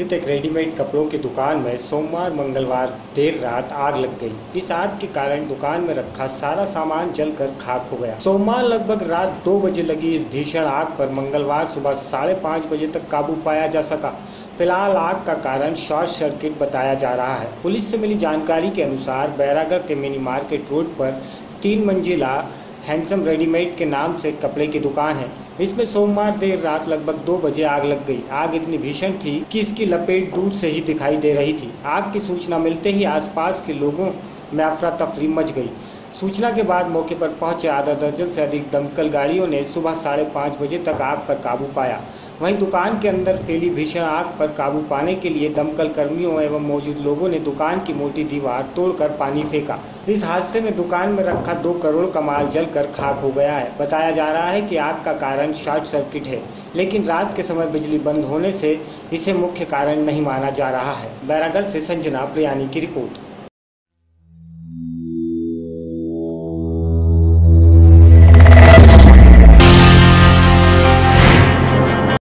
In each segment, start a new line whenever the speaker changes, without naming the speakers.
स्थित एक रेडीमेड कपड़ों की दुकान में सोमवार मंगलवार देर रात आग लग गई। इस आग के कारण दुकान में रखा सारा सामान जलकर खाक हो गया। सोमवार लगभग रात 2 बजे लगी इस भीषण आग पर मंगलवार सुबह 5:30 बजे तक काबू पाया जा सका। फिलहाल आग का कारण शॉर्ट सर्किट बताया जा रहा है। पुलिस से मिली जानकारी के अनुसार बैरागढ़ के मिनी मार्केट रोड पर 3 मंजिला हैंडसम रेडीमेड के नाम से कपड़े की दुकान है। इसमें सोमवार देर रात लगभग 2 बजे आग लग गई। आग इतनी भीषण थी कि इसकी लपेट दूर से ही दिखाई दे रही थी। आग की सूचना मिलते ही आसपास के लोगों में अफरा तफरी मच गई। सूचना के बाद मौके पर पहुंचे आधा दर्जन से अधिक दमकल गाड़ियों ने सुबह 5:30 बजे तक आग पर काबू पाया। वहीं दुकान के अंदर फैली भीषण आग पर काबू पाने के लिए दमकल कर्मियों एवं मौजूद लोगों ने दुकान की मोटी दीवार तोड़कर पानी फेंका। इस हादसे में दुकान में रखा 2 करोड़ का माल जलकर खाक हो गया है। बताया जा रहा है कि आग का कारण शॉर्ट सर्किट है, लेकिन रात के समय बिजली बंद होने से इसे मुख्य कारण नहीं माना जा रहा है। बैरागढ़ से संजना प्रियानी की रिपोर्ट।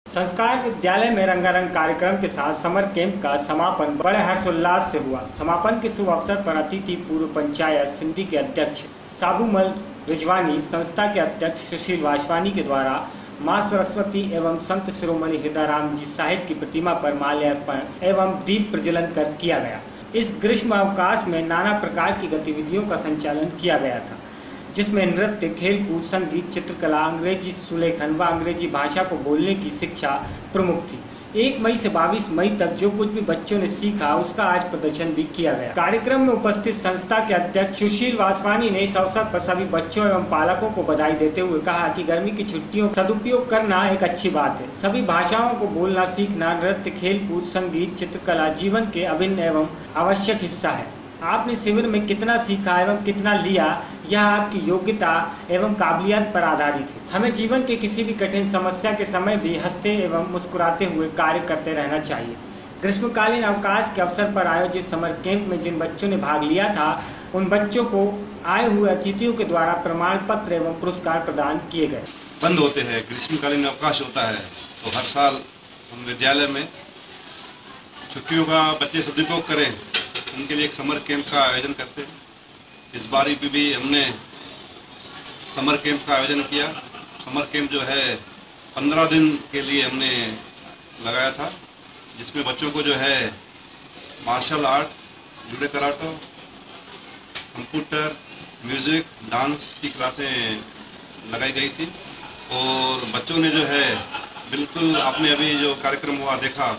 संस्कार विद्यालय में रंगारंग कार्यक्रम के साथ समर कैंप का समापन बड़े हर्षोल्लास से हुआ। समापन के शुभ अवसर पर अतिथि पूर्व पंचायत समिति के अध्यक्ष साबुमल रिजवानी, संस्था के अध्यक्ष सुशील वासवानी के द्वारा मां सरस्वती एवं संत शिरोमणि हृदयराम जी साहिब की प्रतिमा पर माल्यार्पण एवं दीप प्रज्वलन कर किया गया। इस ग्रीष्म अवकाश में नाना प्रकार की गतिविधियों का संचालन किया गया था, जिसमें नृत्य, खेलकूद, संगीत, चित्रकला, अंग्रेजी सुलेखन व अंग्रेजी भाषा को बोलने की शिक्षा प्रमुख थी। 1 मई से 22 मई तक जो कुछ भी बच्चों ने सीखा उसका आज प्रदर्शन भी किया गया। कार्यक्रम में उपस्थित संस्था के अध्यक्ष सुशील वासवानी ने इस अवसर पर सभी बच्चों एवं पालकों को बधाई देते हुए कहा कि गर्मी की छुट्टियों का सदुपयोग करना एक अच्छी बात है। सभी भाषाओं को बोलना सीखना, नृत्य, खेलकूद, संगीत, चित्रकला जीवन के अभिन्न एवं आवश्यक हिस्सा है। आपने शिविर में कितना सीखा एवं कितना लिया, यह आपकी योग्यता एवं काबिलियत पर आधारित है। हमें जीवन के किसी भी कठिन समस्या के समय भी हंसते एवं मुस्कुराते हुए कार्य करते रहना चाहिए। ग्रीष्मकालीन अवकाश के अवसर पर आयोजित समर कैंप में जिन बच्चों ने भाग लिया था, उन बच्चों को आए हुए अतिथियों के द्वारा प्रमाण पत्र एवं पुरस्कार प्रदान किए गए।
बंद होते हैं, ग्रीष्मकालीन अवकाश होता है, तो हर साल हम विद्यालय में छुट्टियों का बच्चे सदुपयोग करें, उनके लिए एक समर कैंप का आयोजन करते हैं। इस बार भी हमने समर कैंप का आयोजन किया। समर कैंप जो है 15 दिन के लिए हमने लगाया था, जिसमें बच्चों को जो है martial art, judo karate, computer, music, dance की क्लासें लगाई गई थी। और बच्चों ने जो है बिल्कुल आपने अभी जो कार्यक्रम हुआ देखा,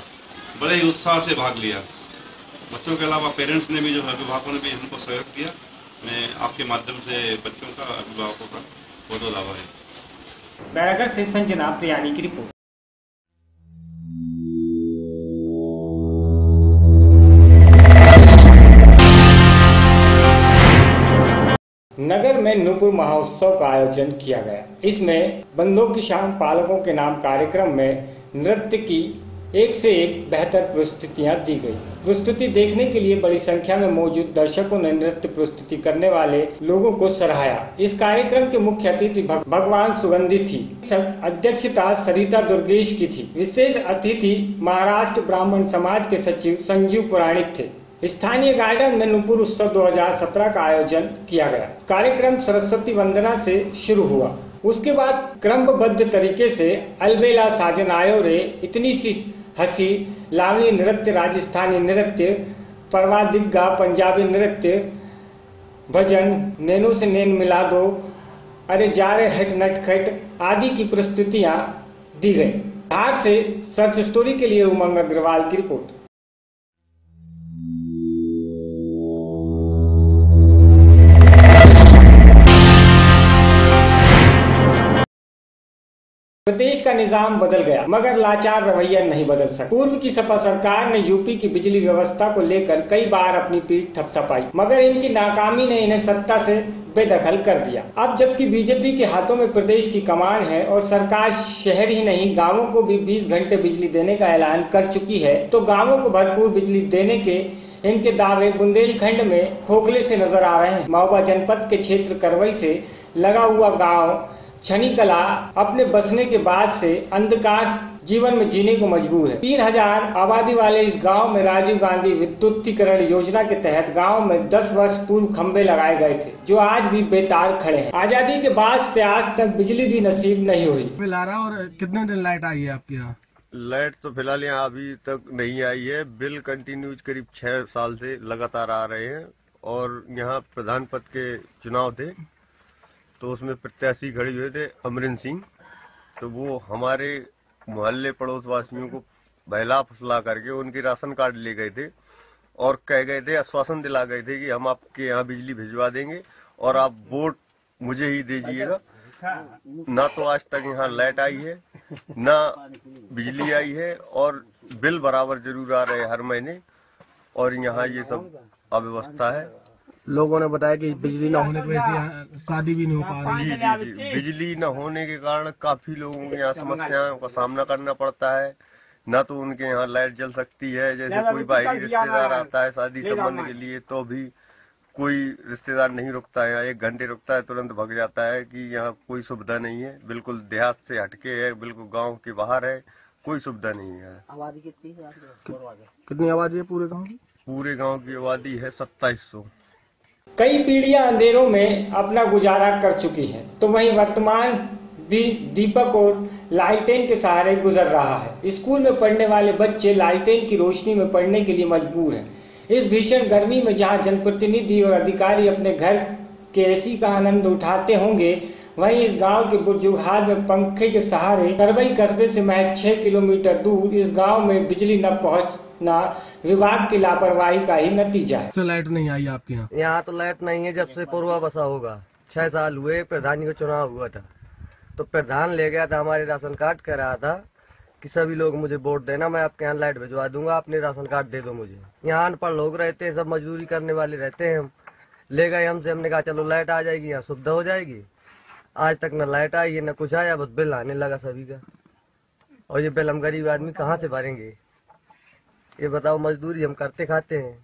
बड़े ही उत्साह से भाग लिया। बच्चों के अलावा पेरेंट्स ने भी जो है, अभिभावकों ने भी हमको सहयोग किया। मैं आपके माध्यम से बच्चों का, अभिभावकों का बहुत बहुत आभारी हूँ।
बैरागढ़ से संजना प्रियानी की रिपोर्ट। नगर में नूपुर महोत्सव का आयोजन किया गया। इसमें बंदों की शाम पालकों के नाम कार्यक्रम में नृत्य की एक से एक बेहतर प्रस्तुतियां दी गई। प्रस्तुति देखने के लिए बड़ी संख्या में मौजूद दर्शकों ने नृत्य प्रस्तुति करने वाले लोगों को सराहा। इस कार्यक्रम के मुख्य अतिथि भगवान सुगंधी थी। अध्यक्षता सरिता दुर्गेश की थी। विशेष अतिथि महाराष्ट्र ब्राह्मण समाज के सचिव संजीव पुराणिक थे। स्थानीय गार्डन में नूपुर उत्सव 2017 का आयोजन किया गया। कार्यक्रम सरस्वती वंदना से शुरू हुआ। उसके बाद क्रमबद्ध तरीके से अलबेला साजन आयो रे, इतनी सी हंसी, लावणी नृत्य, राजस्थानी नृत्य, परवा दिग्गा, पंजाबी नृत्य, भजन, नैनो से नैन मिला दो, अरे जा रे हट नट खट आदि की प्रस्तुतियां दी गई। धार से सर्च स्टोरी के लिए उमंग अग्रवाल की रिपोर्ट। प्रदेश का निजाम बदल गया, मगर लाचार रवैया नहीं बदल सका। पूर्व की सपा सरकार ने यूपी की बिजली व्यवस्था को लेकर कई बार अपनी पीठ थपथपाई, मगर इनकी नाकामी ने इन्हें सत्ता से बेदखल कर दिया। अब जबकि बीजेपी के हाथों में प्रदेश की कमान है और सरकार शहर ही नहीं गांवों को भी 20 घंटे बिजली देने का ऐलान कर चुकी है, तो गांवों को भरपूर बिजली देने के इनके दावे बुंदेलखंड में खोखले से नजर आ रहे हैं। महोबा जनपद के क्षेत्र करवई से लगा हुआ गाँव छनी कला अपने बसने के बाद से अंधकार जीवन में जीने को मजबूर है। 3000 आबादी वाले इस गांव में राजीव गांधी विद्युतीकरण योजना के तहत गांव में 10 वर्ष पूर्व खंभे लगाए गए थे, जो आज भी बेतार खड़े हैं। आजादी के बाद से आज तक बिजली भी नसीब नहीं हुई।
बिल आ रहा है और कितने दिन लाइट आई है आपके यहाँ?
लाइट तो फिलहाल यहाँ अभी तक नहीं आई है। बिल कंटिन्यूज करीब 6 साल से लगातार आ रहे हैं और यहाँ प्रधान पद के चुनाव थे तो उसमें प्रत्याशी खड़े हुए थे अमरिंदर सिंह, तो वो हमारे मोहल्ले पड़ोस वासियों को बहला फुसला करके उनके राशन कार्ड ले गए थे और कह गए थे, आश्वासन दिला गए थे कि हम आपके यहाँ बिजली भिजवा देंगे और आप वोट मुझे ही दीजिएगा। ना तो आज तक यहाँ लाइट आई है, ना बिजली आई है और बिल बराबर जरूर आ रहे हैं हर महीने और यहाँ ये सब अव्यवस्था है।
लोगों ने बताया कि बिजली न होने की वजह से यहाँ शादी भी नहीं हो पा रही।
जी, बिजली न होने के कारण काफी लोगों के यहाँ समस्याओं का सामना करना पड़ता है। ना तो उनके यहाँ लाइट जल सकती है, जैसे कोई बाहरी रिश्तेदार आता है शादी संबंध के लिए तो भी कोई रिश्तेदार नहीं रुकता है, 1 घंटे रुकता है तुरंत भाग जाता है कि यहाँ कोई सुविधा नहीं है। बिल्कुल देहात से हटके है, बिल्कुल गांव के बाहर है, कोई सुविधा नहीं है।
आबादी कितनी आबादी है पूरे गांव की?
पूरे गांव की आबादी है 2700।
कई पीढ़ियां अंधेरों में अपना गुजारा कर चुकी हैं, तो वहीं वर्तमान भी दीपक और लालटेन के सहारे गुजर रहा है। स्कूल में पढ़ने वाले बच्चे लालटेन की रोशनी में पढ़ने के लिए मजबूर हैं। इस भीषण गर्मी में जहां जनप्रतिनिधि और अधिकारी अपने घर के एसी का आनंद उठाते होंगे, वहीं इस गांव के बुजुर्ग में पंखे के सहारे करबई कस्बे से महज 6 किलोमीटर दूर इस गांव में बिजली न पहुंचना विभाग की लापरवाही का ही नतीजा है।
तो लाइट नहीं आई आपके यहाँ?
यहाँ तो लाइट नहीं है जब से पूर्वा बसा होगा। 6 साल हुए, प्रधान का चुनाव हुआ था तो प्रधान ले गया था हमारे राशन कार्ड, कह रहा था कि सभी लोग मुझे वोट देना, मैं आपके यहाँ लाइट भिजवा दूंगा, अपने राशन कार्ड दे दो मुझे। यहाँ अनपढ़ लोग रहते हैं, सब मजदूरी करने वाले रहते हैं। हम ले गए हमसे, हमने कहा चलो लाइट आ जाएगी, यहाँ सुविधा हो जाएगी। आज तक न लाइट आई है न कुछ आया, बस बिल आने लगा सभी का। और ये बिल हम गरीब आदमी कहाँ से भरेंगे? ये बताओ, मजदूरी हम करते खाते हैं।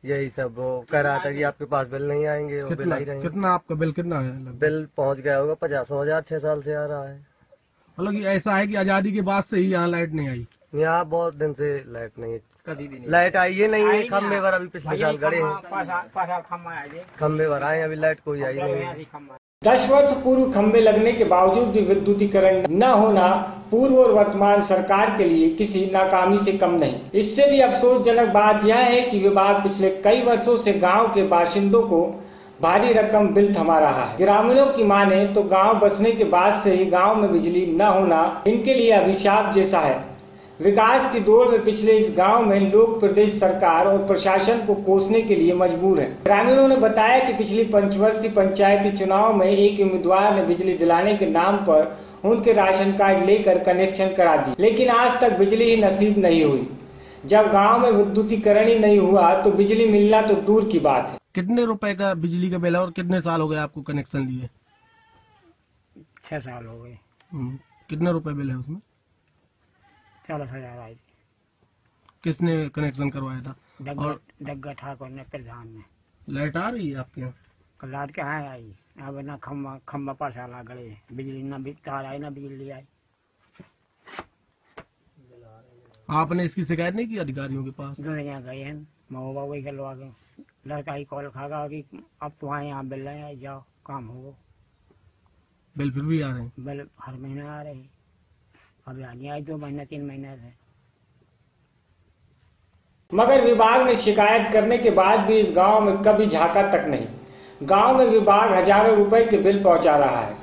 यही सब वो कह रहा था कि आपके पास बिल नहीं आएंगे और बिल आई रहेंगे।
कितना आपका बिल कितना है?
बिल पहुंच गया होगा 50,000, 6 साल से आ रहा है।
मतलब कि ऐसा है कि आजादी के बाद से ही यहाँ लाइट नहीं आई?
यहाँ बहुत दिन से लाइट नहीं है, कभी भी नहीं लाइट आई है। नहीं है खम्भे पर अभी पिछले साल गड़े हैं, खम्भे पर आए, अभी लाइट कोई आई नहीं है।
10 वर्ष पूर्व खंभे लगने के बावजूद भी विद्युतीकरण न होना पूर्व और वर्तमान सरकार के लिए किसी नाकामी से कम नहीं। इससे भी अफसोसजनक बात यह है कि विभाग पिछले कई वर्षों से गांव के बाशिंदों को भारी रकम बिल थमा रहा है। ग्रामीणों की माने तो गांव बसने के बाद से ही गांव में बिजली न होना इनके लिए अभिशाप जैसा है। विकास की दौड़ में पिछले इस गांव में लोग प्रदेश सरकार और प्रशासन को कोसने के लिए मजबूर हैं। ग्रामीणों ने बताया कि पिछली पंचवर्षीय पंचायती चुनाव में एक उम्मीदवार ने बिजली दिलाने के नाम पर उनके राशन कार्ड लेकर कनेक्शन करा दी, लेकिन आज तक बिजली ही नसीब नहीं हुई। जब गांव में विद्युतीकरण ही नहीं हुआ तो बिजली मिलना तो दूर की बात है।
कितने रुपए का बिजली का बिल है और कितने साल हो गए आपको कनेक्शन लिए?
6 साल हो गए।
कितने रुपए बिल है उसमें?
40,000 आई।
किसने कनेक्शन करवाया था?
डग्गा ठाकुर ने, प्रधान ने।
लाइट आ रही है आपके यहाँ?
लाइट कहाँ आई? अब ना खम्बा पर साला गड़े, बिजली ना तार आई ना बिजली आई।
आपने इसकी शिकायत नहीं की अधिकारियों के पास?
दुनिया गए हैं, मऊ बाबू खिलवा गए। लड़का ही कॉल खागा कि अब तुम्हारे यहाँ बिल नहीं आई, जाओ काम हो।
बिल फिर भी आ रहे हैं?
बिल हर महीने आ रहे हैं, अभी आनी आई 2 महीना 3 महीने से।
मगर विभाग ने शिकायत करने के बाद भी इस गांव में कभी झांका तक नहीं। गांव में विभाग हजारों रुपए के बिल पहुंचा रहा है।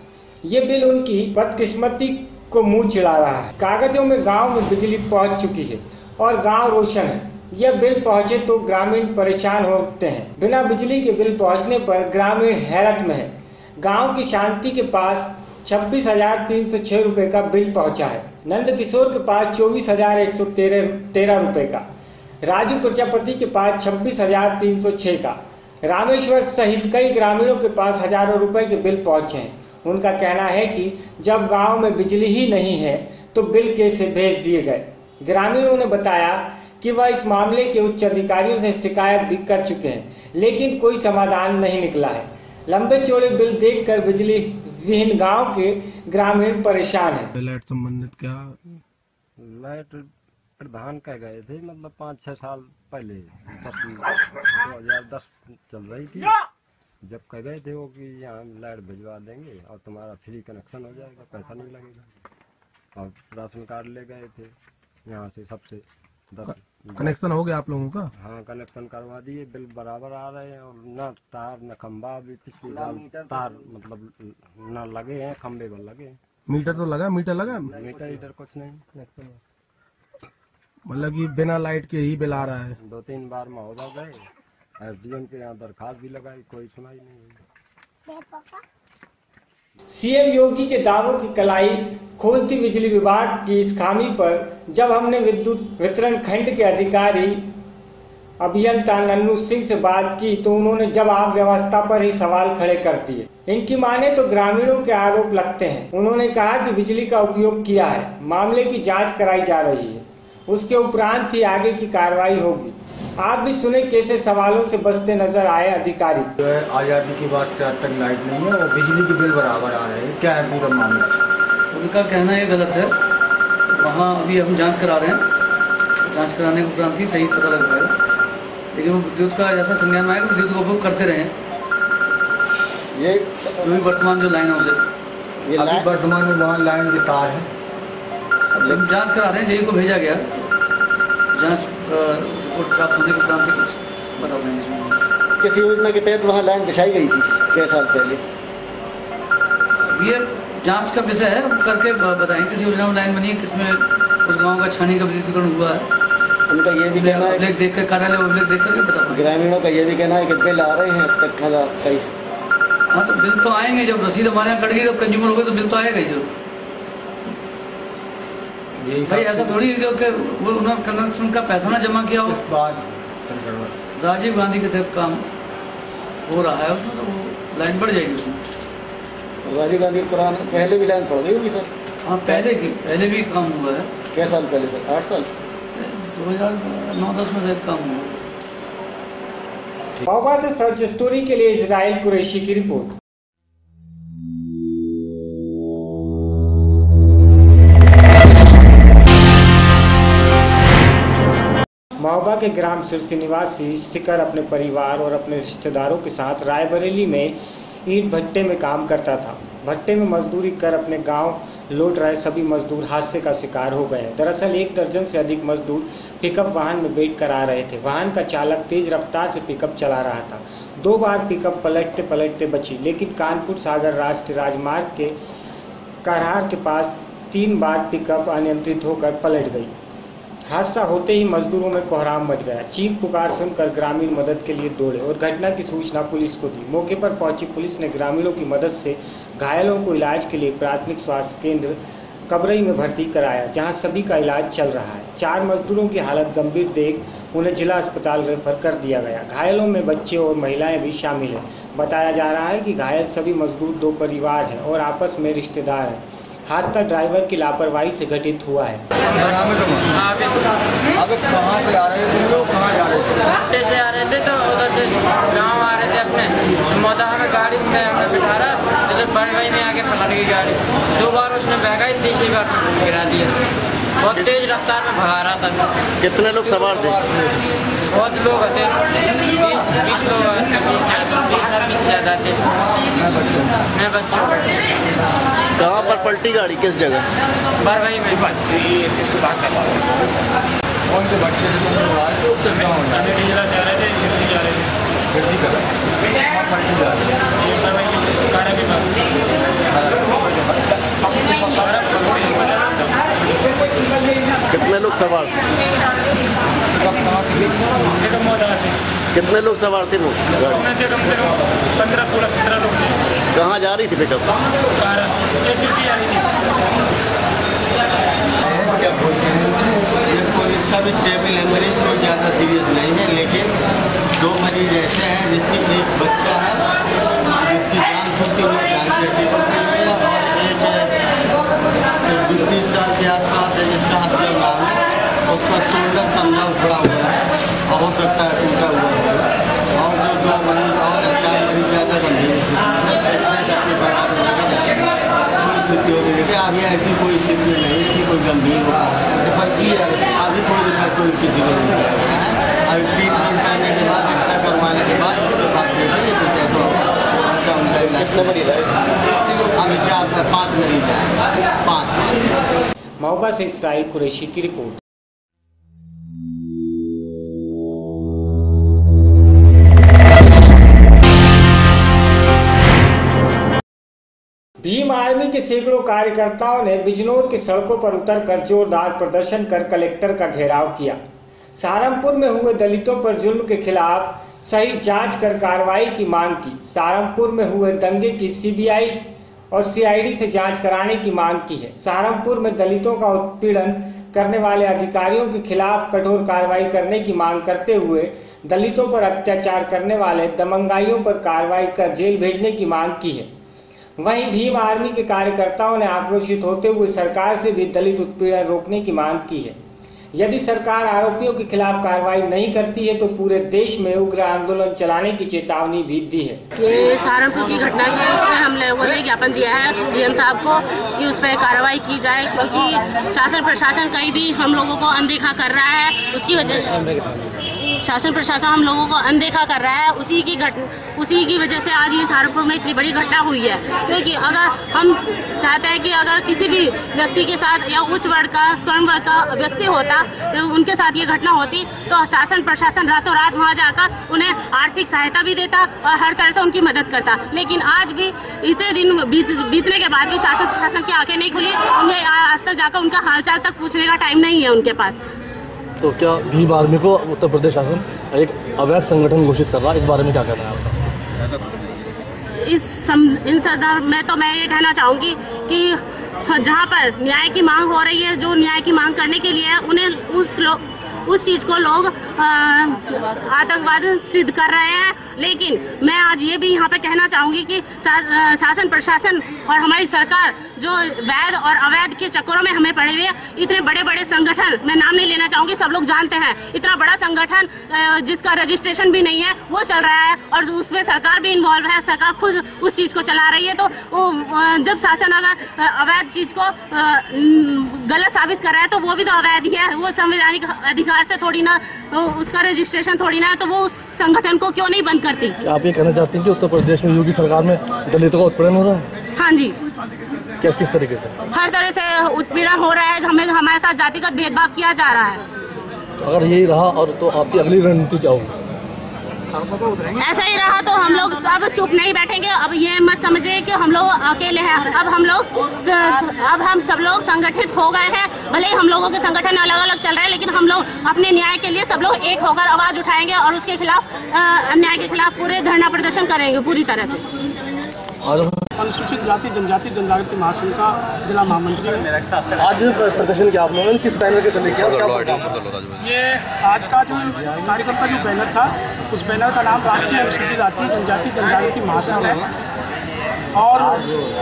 ये बिल उनकी बदकिस्मती को मुंह चिढ़ा रहा है। कागजों में गांव में बिजली पहुंच चुकी है और गांव रोशन है। यह बिल पहुंचे तो ग्रामीण परेशान होते हैं। बिना बिजली के बिल पहुंचने पर ग्रामीण हैरत में है। गांव की शांति के पास 26,306 रुपए का बिल पहुंचा है। नंद किशोर के पास 24,113 रुपए का, राजू प्रजापति के पास 26,306 का, रामेश्वर सहित कई ग्रामीणों के पास हजारों रुपए के बिल पहुंचे हैं। उनका कहना है कि जब गांव में बिजली ही नहीं है तो बिल कैसे भेज दिए गए। ग्रामीणों ने बताया कि वह इस मामले के उच्च अधिकारियों से शिकायत भी कर चुके हैं, लेकिन कोई समाधान नहीं निकला है। लंबे चौड़े बिल देखकर बिजली विहीन गांव के ग्रामीण परेशान हैं।
लाइट संबंधित क्या?
लाइट प्रधान कह गए थे, मतलब 5-6 साल पहले 2010 चल रही थी, जब कह गए थे वो कि यहाँ लाइट भिजवा देंगे और तुम्हारा फ्री कनेक्शन हो जाएगा, पैसा नहीं लगेगा। और राशन कार्ड ले गए थे यहाँ से सबसे 10
कनेक्शन हो गया आप लोगों का?
हाँ, कनेक्शन करवा दिए, बिल बराबर आ रहे हैं और न तार न खंबा, अभी पिछली साल तार मतलब न लगे हैं, खंबे पर लगे हैं।
मीटर तो लगा? मीटर
मीटर कुछ नहीं,
मतलब कि बिना लाइट के ही बिल आ रहा है।
2-3 बार महोदय गए, SDM के यहाँ दरखास्त भी लगाई, कोई सुनाई नहीं।
सीएम योगी के दावों की कलाई खोलती बिजली विभाग की इस खामी पर जब हमने विद्युत वितरण खंड के अधिकारी अभियंता नन्नू सिंह से बात की तो उन्होंने जवाब व्यवस्था पर ही सवाल खड़े कर दिए। इनकी माने तो ग्रामीणों के आरोप लगते हैं। उन्होंने कहा कि बिजली का उपयोग किया है, मामले की जांच कराई जा रही है, उसके उपरांत ही आगे की कार्रवाई होगी। आप भी सुने कैसे सवालों से बचते नजर आए अधिकारी।
जो है आज़ादी के बाद से आज तक लाइट नहीं है और बिजली के बिल बराबर आ रहे हैं, क्या है पूरा मामला?
उनका कहना ये गलत है। वहाँ अभी हम जांच करा रहे हैं, जांच कराने के उपरांत ही सही पता लग पाएगा। लेकिन वो विद्युत का ऐसा संज्ञान में आएगा, विद्युत का उपयोग करते रहें।
ये
जो भी वर्तमान जो लाइन है उसे,
अभी वर्तमान में वहाँ लाइन के तार है।
हम जांच करा रहे हैं, जेई को भेजा गया, जांच रिपोर्ट प्राप्त होने के उपरांत ही कुछ बता रहे हैं इसमें।
किस योजना के तहत वहाँ लाइन बिछाई गई थी कई साल पहले?
ये जांच का विषय है, हम करके बताएं किस योजना में लाइन बनी है, किसमें उस गाँव का छानी का विद्युतीकरण हुआ है।
उनका ये भी कहना है,
अभिलेख देख कर, कार्यालय अभिलेख देख करके बता पाएंगे।
ग्रामीणों का ये भी कहना है कि बिल आ रहे हैं अब तक कई।
हाँ, तो बिल तो आएंगे, जब रसीद हमारे यहाँ कट गई तो कंज्यूमर हो गए तो बिल तो आएगा ही जरूर। भाई ऐसा थोड़ी जो कि वो उन्होंने कनेक्शन का पैसा ना जमा किया हो। राजीव गांधी के तहत काम हो रहा है उसमें, तो वो लाइन बढ़ जाएगी उसमें।
राजीव गांधी पुराना पहले भी लाइन पड़ गई होगी सर?
हाँ, पहले भी काम हुआ है।
क्या साल पहले सर? 8 साल?
2009-10 में शायद काम हुआ।
महोबा से सर्च स्टोरी के लिए इजराइल कुरैशी की रिपोर्ट। महोबा के ग्राम सिरसी निवासी शिखर अपने परिवार और अपने रिश्तेदारों के साथ रायबरेली में ईंट भट्टे में काम करता था। भट्टे में मजदूरी कर अपने गांव लौट रहे सभी मजदूर हादसे का शिकार हो गए। दरअसल 1 दर्जन से अधिक मजदूर पिकअप वाहन में बैठ कर आ रहे थे। वाहन का चालक तेज रफ्तार से पिकअप चला रहा था। 2 बार पिकअप पलटते पलटते बची, लेकिन कानपुर सागर राष्ट्रीय राजमार्ग के करहार के पास 3 बार पिकअप अनियंत्रित होकर पलट गई। हादसा होते ही मजदूरों में कोहराम मच गया। चीख पुकार सुनकर ग्रामीण मदद के लिए दौड़े और घटना की सूचना पुलिस को दी। मौके पर पहुंची पुलिस ने ग्रामीणों की मदद से घायलों को इलाज के लिए प्राथमिक स्वास्थ्य केंद्र कबरई में भर्ती कराया, जहां सभी का इलाज चल रहा है। 4 मजदूरों की हालत गंभीर देख उन्हें जिला अस्पताल रेफर कर दिया गया। घायलों में बच्चे और महिलाएं भी शामिल हैं। बताया जा रहा है कि घायल सभी मजदूर 2 परिवार हैं और आपस में रिश्तेदार हैं। हादसा ड्राइवर की लापरवाही से घटित हुआ है।
अब कहाँ से आ रहे थे लोग, कहाँ जा रहे थे?
भट्टे से आ रहे थे तो उधर से गांव आ रहे थे अपने। मोदा में गाड़ी में हमने बिठा रहा, इधर बड़वाई में आके पलट गई गाड़ी। 2 बार उसने बहगाई, तीसरी बार गिरा दिया। बहुत तेज रफ्तार में भगा रहा था।
कितने लोग सवार थे?
बहुत लोग थे, 20 लोग, 20 आदमी से ज़्यादा थे। मैं बच्चों
कहाँ पर पलटी गाड़ी, किस जगह?
बड़वाई में।
इसको बात कर कौन से भट्टे से जा रहे थे? सिरसी जा रहे थे। सिरसी कर पलटी जा रही कितने लोग सवार थे? कितने लोग सवार थे?
15-16 लोग थे।
कहाँ जा रही थी पिकअप?
क्या बोलते हैं, कोई सब स्टेबल है, मरीज कोई ज़्यादा सीरियस नहीं है, लेकिन 2 मरीज ऐसे हैं जिसकी एक बच्चा है जिसकी जान छूटती हुई और एक 30 साल के आसपास है जिसका हस्बैंड नाम है, उसका शोल्डर कमजा उखड़ा हुआ है और हो सकता है टूटा हुआ है। और जो 2 मरीज और 4 मरीज ज़्यादा गंभीर ऐसी कोई स्थिति नहीं कि कोई गंभीर हुआ रिफर की है, अभी कोई रिफर कोई किसी को नहीं किया गया है। अभी ट्रीटमेंट करने के बाद, एक्सरे करवाने के बाद उसके बाद देखेंगे कुछ ऐसा उनका इलाज। कितने मरीज है अभी? 4-5 मरीज हैं, 5।
महोबा से इसराइल कुरैशी की रिपोर्ट। भीम आर्मी के सैकड़ों कार्यकर्ताओं ने बिजनौर की सड़कों पर उतरकर जोरदार प्रदर्शन कर कलेक्टर का घेराव किया। सहारनपुर में हुए दलितों पर जुल्म के खिलाफ सही जांच कर कार्रवाई की मांग की। सहारनपुर में हुए दंगे की सीबीआई और सीआईडी से जांच कराने की मांग की है। सहारनपुर में दलितों का उत्पीड़न करने वाले अधिकारियों के खिलाफ कठोर कार्रवाई करने की मांग करते हुए दलितों पर अत्याचार करने वाले दबंगाइयों पर कार्रवाई कर जेल भेजने की मांग की है। वहीं भीम आर्मी के कार्यकर्ताओं ने आक्रोशित होते हुए सरकार से भी दलित उत्पीड़न रोकने की मांग की है। यदि सरकार आरोपियों के खिलाफ कार्रवाई नहीं करती है तो पूरे देश में उग्र आंदोलन चलाने की चेतावनी भी दी है।
ये सहारनपुर की घटना के उस पर हम लोगों ने ज्ञापन दिया है डीएम साहब को कि उस पर कार्रवाई की जाए, क्योंकि शासन प्रशासन कहीं भी हम लोगों को अनदेखा कर रहा है। उसकी वजह से शासन प्रशासन हम लोगों को अनदेखा कर रहा है। उसी की वजह से आज ये सहारनपुर में इतनी बड़ी घटना हुई है। क्योंकि अगर हम चाहते हैं कि अगर किसी भी व्यक्ति के साथ या उच्च वर्ग का, स्वर्ण वर्ग का व्यक्ति होता, तो उनके साथ ये घटना होती तो शासन प्रशासन रातों रात वहाँ जाकर उन्हें आर्थिक सहायता भी देता और हर तरह से उनकी मदद करता। लेकिन आज भी इतने दिन बीतने के बाद भी शासन प्रशासन की आंखें नहीं खुली। उन्हें आज तक जाकर उनका हालचाल तक पूछने का टाइम नहीं है उनके पास।
तो क्या भीम आर्मी को उत्तर प्रदेश शासन एक अवैध संगठन घोषित कर रहा है, इस बारे में क्या कहना है आपका?
इन संदर्भ में तो मैं ये कहना चाहूँगी कि जहाँ पर न्याय की मांग हो रही है, जो न्याय की मांग करने के लिए उन्हें उस चीज़ को लोग आतंकवाद सिद्ध कर रहे हैं। लेकिन मैं आज ये भी यहाँ पे कहना चाहूँगी कि शासन प्रशासन और हमारी सरकार जो वैध और अवैध के चक्करों में हमें पड़े हुए, इतने बड़े बड़े संगठन, मैं नाम नहीं लेना चाहूँगी, सब लोग जानते हैं, इतना बड़ा संगठन जिसका रजिस्ट्रेशन भी नहीं है वो चल रहा है और उसमें सरकार भी इन्वॉल्व है। सरकार खुद उस चीज़ को चला रही है। तो जब शासन अगर अवैध चीज़ को गलत साबित कर रहा है तो वो भी तो अवैध ही है। वो संवैधानिक अधिकार से थोड़ी ना, उसका रजिस्ट्रेशन थोड़ी ना है, तो वो उस संगठन को क्यों नहीं बंद करती?
आप ये कहना चाहते हैं कि उत्तर प्रदेश में योगी सरकार में दलितों का उत्पीड़न हो रहा है?
हाँ जी।
क्या, किस तरीके से?
हर तरह से उत्पीड़न हो रहा है। हमारे साथ जातिगत भेदभाव किया जा रहा है।
तो अगर यही रहा और तो आपकी अगली रणनीति क्या होगी?
ऐसा ही रहा तो हम लोग अब चुप नहीं बैठेंगे। अब ये मत समझिए कि हम लोग अकेले हैं। अब हम सब लोग संगठित हो गए हैं। भले ही हम लोगों के संगठन अलग अलग चल रहे हैं, लेकिन हम लोग अपने न्याय के लिए सब लोग एक होकर आवाज उठाएंगे और उसके खिलाफ, अन्याय के खिलाफ पूरे धरना प्रदर्शन करेंगे पूरी तरह से।
अनुसूचित जाति जनजाति जनजागृति महासंघ का जिला महामंत्री।
आज प्रदर्शन किया आप लोगों ने, किस बैनर के तले किया?
ये आज का जो कार्यक्रम का जो बैनर था, उस बैनर का नाम राष्ट्रीय अनुसूचित जाति जनजाति जनजागृति महासंघ है। और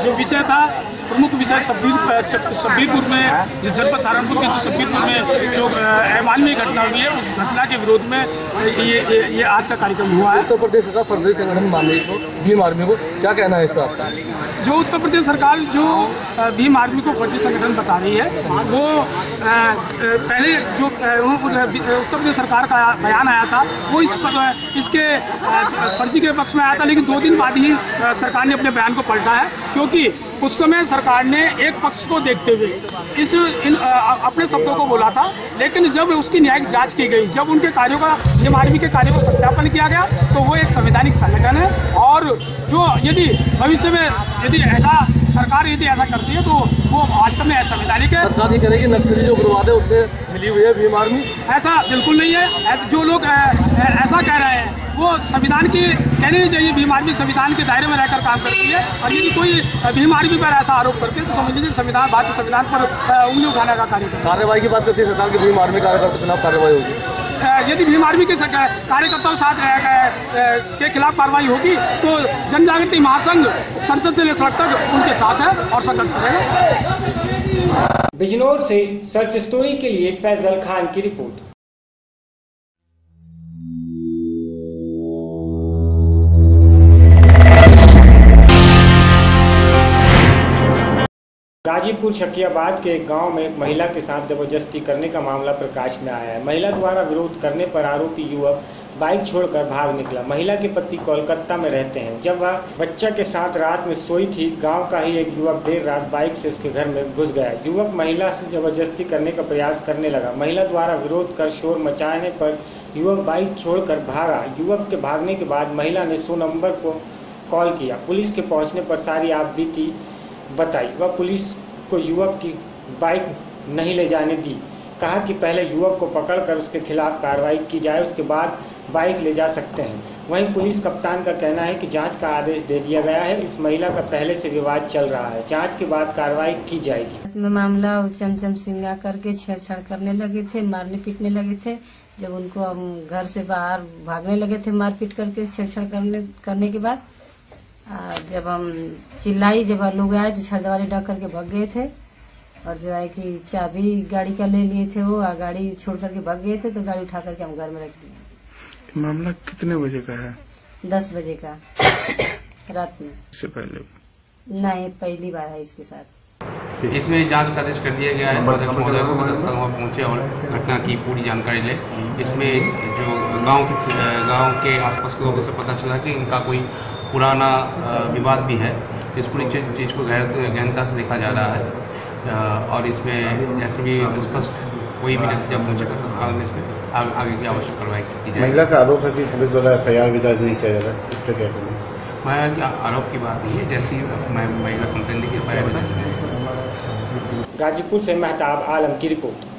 जो विषय था, प्रमुख विषय शब्बीरपुर में, जो जनपद सहारनपुर के जो शब्बीरपुर में जो अमानवीय घटना हुई है, उस घटना के विरोध में ये आज का कार्यक्रम हुआ है।
उत्तर प्रदेश का फर्जी संगठन मान रही है भीम आर्मी को, क्या कहना है इस पर आपका?
जो उत्तर प्रदेश सरकार जो भीम आर्मी को फर्जी संगठन बता रही है, वो पहले जो उत्तर प्रदेश सरकार का बयान आया था वो इसके फर्जी के पक्ष में आया था। लेकिन 2 दिन बाद ही सरकार ने अपने बयान को पलटा है, क्योंकि उस समय सरकार ने एक पक्ष को देखते हुए अपने शब्दों को बोला था। लेकिन जब उसकी न्यायिक जांच की गई, जब उनके कार्यों का, भीम आर्मी के कार्यों को सत्यापन किया गया, तो वो एक संवैधानिक संगठन है। और जो यदि भविष्य में सरकार यदि ऐसा करती है तो वो वास्तव में असंवैधानिक है।
सरकार ये करेगी नक्सली जो उग्रवाद है उससे मिली हुई है भीम आर्मी?
ऐसा बिल्कुल नहीं है। जो लोग ऐसा कह रहे हैं वो संविधान की कहनी नहीं चाहिए। भीम आर्मी संविधान के दायरे में रहकर काम करती है, और यदि कोई भीम आर्मी पर ऐसा आरोप करते हैं तो समझ लीजिए संविधान, भारतीय संविधान पर उंगली उठाने का कार्य करता है।
कार्रवाई की बात करती है सरकार की, भीम आर्मी कार्यकर्ताओं के खिलाफ कार्रवाई होगी?
यदि भीम आर्मी के कार्यकर्ताओं के खिलाफ कार्रवाई होगी तो जनजागृति महासंघ संसद से ले सड़क तक उनके साथ है और संघर्ष करेगा।
बिजनौर से सर्च स्टोरी के लिए फैजल खान की रिपोर्ट। गाजीपुर शकियाबाद के एक गांव में एक महिला के साथ जबरदस्ती करने का मामला प्रकाश में आया है। महिला द्वारा विरोध करने पर आरोपी युवक बाइक छोड़कर भाग निकला। महिला के पति कोलकाता में रहते हैं। जब वह बच्चा के साथ रात में सोई थी, गांव का ही एक युवक देर रात बाइक से उसके घर में घुस गया। युवक महिला से जबरदस्ती करने का प्रयास करने लगा। महिला द्वारा विरोध कर शोर मचाने पर युवक बाइक छोड़कर भागा। युवक के भागने के बाद महिला ने 100 नंबर को कॉल किया। पुलिस के पहुंचने पर सारी आपबीती बताई। वह पुलिस को युवक की बाइक नहीं ले जाने दी। कहा कि पहले युवक को पकड़कर उसके खिलाफ कार्रवाई की जाए, उसके बाद बाइक ले जा सकते हैं। वहीं पुलिस कप्तान का कहना है कि जांच का आदेश दे दिया गया है। इस महिला का पहले से विवाद चल रहा है। जांच के बाद कार्रवाई की जाएगी।
मामला चमचम सिंगा करके छेड़छाड़ करने लगे थे, मारने पीटने लगे थे। जब उनको हम घर से बाहर भागने लगे थे मारपीट करके, छेड़छाड़ करने के बाद जब हम चिल्लाई, जब लोग आए तो छड़वाले डाक करके भाग गए थे। और जो है कि चाबी गाड़ी का ले लिए थे, वो गाड़ी छोड़ करके भाग गए थे। तो गाड़ी उठा करके हम घर में रख दिए।
मामला कितने बजे का है?
10 बजे का रात में।
इससे पहले
नहीं, पहली बार है इसके साथ।
इसमें जांच का आदेश कर दिया गया है। अध्यक्ष महोदय को वहाँ पहुंचे और घटना की पूरी जानकारी ले। इसमें जो गांव के आसपास के लोगों से पता चला कि इनका कोई पुराना विवाद भी है। इस पूरी चीज को गहनता से देखा जा रहा है और इसमें जैसे भी स्पष्ट कोई भी नतीजा पहुंचेगा तो इसमें आगे की आवश्यक कार्रवाई की जाएगी।
महिला का आरोप है कि पुलिस द्वारा FIR भी दर्ज नहीं किया जा रहा है, इस पर क्या करें?
मैं आरोप की बात नहीं है, जैसी महिला कंप्लेन की FIR भी दर्ज।
गाजीपुर से मेहताब आलम की रिपोर्ट।